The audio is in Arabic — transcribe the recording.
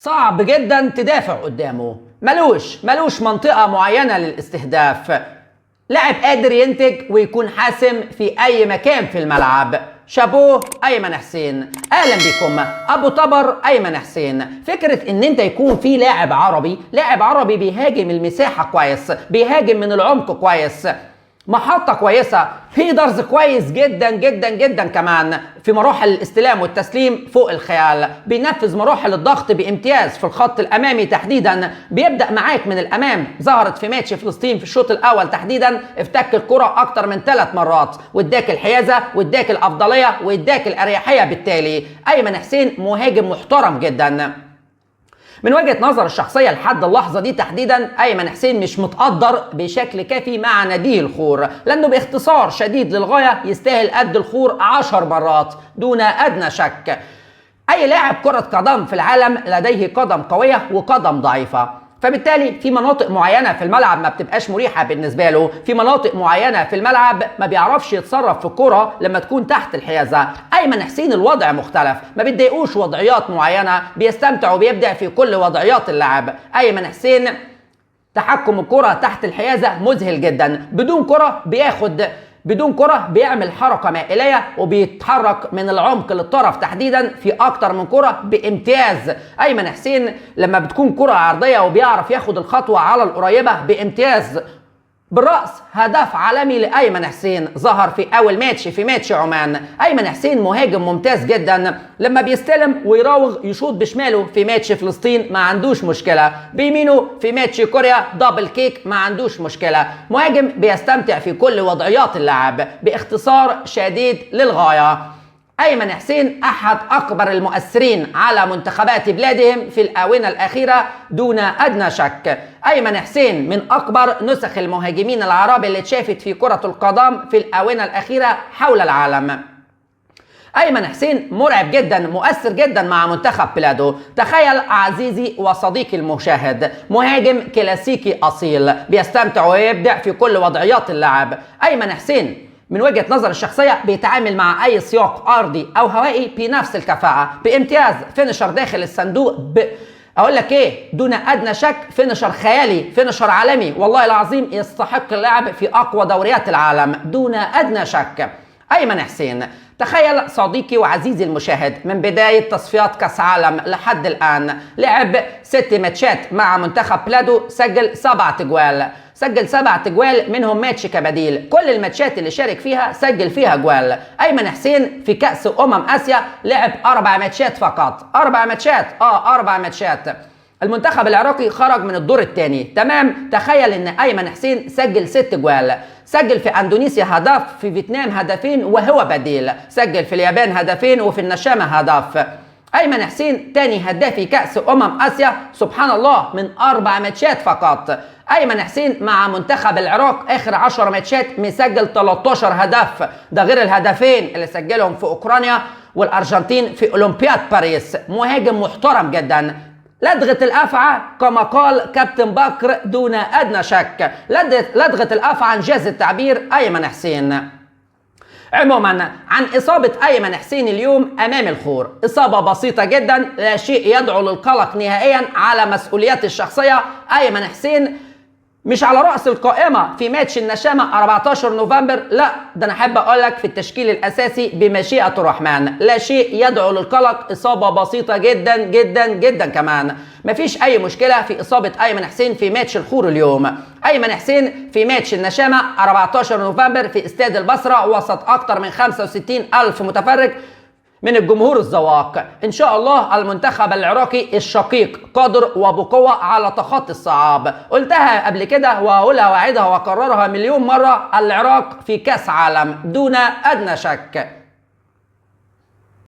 صعب جدا تدافع قدامه، ملوش منطقة معينة للاستهداف. لاعب قادر ينتج ويكون حاسم في اي مكان في الملعب. شابوه ايمن حسين. اهلا بكم ابو طبر ايمن حسين. فكرة ان انت يكون في لاعب عربي بيهاجم المساحة كويس، بيهاجم من العمق كويس، محطة كويسة، هيدرز كويس جدا جدا جدا، كمان في مراحل الاستلام والتسليم فوق الخيال، بينفذ مراحل الضغط بامتياز في الخط الامامي تحديدا، بيبدأ معاك من الامام. ظهرت في ماتش فلسطين في الشوط الاول تحديدا، افتك الكرة اكتر من 3 مرات واداك الحيازة واداك الافضلية واداك الاريحية. بالتالي ايمن حسين مهاجم محترم جدا. من وجهة نظر الشخصية لحد اللحظة دي تحديدا، أيمن حسين مش متقدر بشكل كافي مع ناديه الخور، لأنه باختصار شديد للغاية يستاهل قد الخور 10 مرات دون أدنى شك. أي لاعب كرة قدم في العالم لديه قدم قوية وقدم ضعيفة، فبالتالي في مناطق معينة في الملعب ما بتبقاش مريحة بالنسبة له، في مناطق معينة في الملعب ما بيعرفش يتصرف في الكرة لما تكون تحت الحيازة. أيمن حسين الوضع مختلف، ما بيتضايقوش وضعيات معينة، بيستمتع وبيبدع في كل وضعيات اللعب. أيمن حسين تحكم الكرة تحت الحيازة مذهل جدا، بدون كرة بيعمل حركة مائلية وبيتحرك من العمق للطرف تحديدا في اكتر من كرة بامتياز. ايمن حسين لما بتكون كرة عرضية وبيعرف ياخد الخطوة على القريبة بامتياز. بالرأس هدف عالمي لأيمن حسين ظهر في أول ماتش، في ماتش عمان. أيمن حسين مهاجم ممتاز جدا، لما بيستلم ويراوغ يشوط بشماله في ماتش فلسطين ما عندوش مشكلة، بيمينه في ماتش كوريا دبل كيك ما عندوش مشكلة. مهاجم بيستمتع في كل وضعيات اللعب، باختصار شديد للغاية. أيمن حسين أحد أكبر المؤثرين على منتخبات بلادهم في الآونة الأخيرة دون أدنى شك. أيمن حسين من أكبر نسخ المهاجمين العرب اللي اتشافت في كرة القدم في الآونة الأخيرة حول العالم. أيمن حسين مرعب جدا، مؤثر جدا مع منتخب بلاده. تخيل عزيزي وصديقي المشاهد، مهاجم كلاسيكي أصيل بيستمتع ويبدع في كل وضعيات اللعب. أيمن حسين من وجهة نظر الشخصية بيتعامل مع أي سياق أرضي أو هوائي بنفس الكفاءة بامتياز. فينشر داخل الصندوق أقول لك إيه، دون أدنى شك فينشر خيالي، فينشر عالمي، والله العظيم يستحق اللعب في أقوى دوريات العالم دون أدنى شك. أيمن حسين، تخيل صديقي وعزيزي المشاهد، من بداية تصفيات كأس عالم لحد الآن لعب 6 ماتشات مع منتخب بلاده، سجل 7 تجوال، سجل 7 تجوال منهم ماتش كبديل. كل الماتشات اللي شارك فيها سجل فيها جوال. أيمن حسين في كأس آسيا لعب 4 ماتشات فقط، 4 ماتشات 4 ماتشات. المنتخب العراقي خرج من الدور الثاني، تمام. تخيل ان ايمن حسين سجل 6 جوال، سجل في اندونيسيا هدف، في فيتنام هدفين وهو بديل، سجل في اليابان هدفين وفي النشامة هدف. ايمن حسين تاني هداف كأس آسيا سبحان الله من 4 ماتشات فقط. ايمن حسين مع منتخب العراق اخر 10 ماتشات مسجل 13 هدف، ده غير الهدفين اللي سجلهم في اوكرانيا والارجنتين في اولمبياد باريس. مهاجم محترم جدا، لدغة الأفعى كما قال كابتن بكر دون أدنى شك، لدغة الأفعى انجاز التعبير أيمن حسين. عموما عن إصابة أيمن حسين اليوم أمام الخور، إصابة بسيطة جدا، لا شيء يدعو للقلق نهائيا على مسؤوليات الشخصية. أيمن حسين مش على رأس القائمة في ماتش النشامة 14 نوفمبر، لا، ده أنا أحب أقول لك في التشكيل الأساسي بمشيئة الرحمن. لا شيء يدعو للقلق، إصابة بسيطة جدا جدا جدا، كمان مفيش أي مشكلة في إصابة أيمن حسين في ماتش الخور اليوم. أيمن حسين في ماتش النشامة 14 نوفمبر في استاد البصرة وسط أكثر من 65 ألف متفرج من الجمهور الزواق. إن شاء الله المنتخب العراقي الشقيق قادر وبقوة على تخطي الصعاب. قلتها قبل كده وهقولها واعدها واكررها مليون مرة، العراق في كأس عالم دون أدنى شك.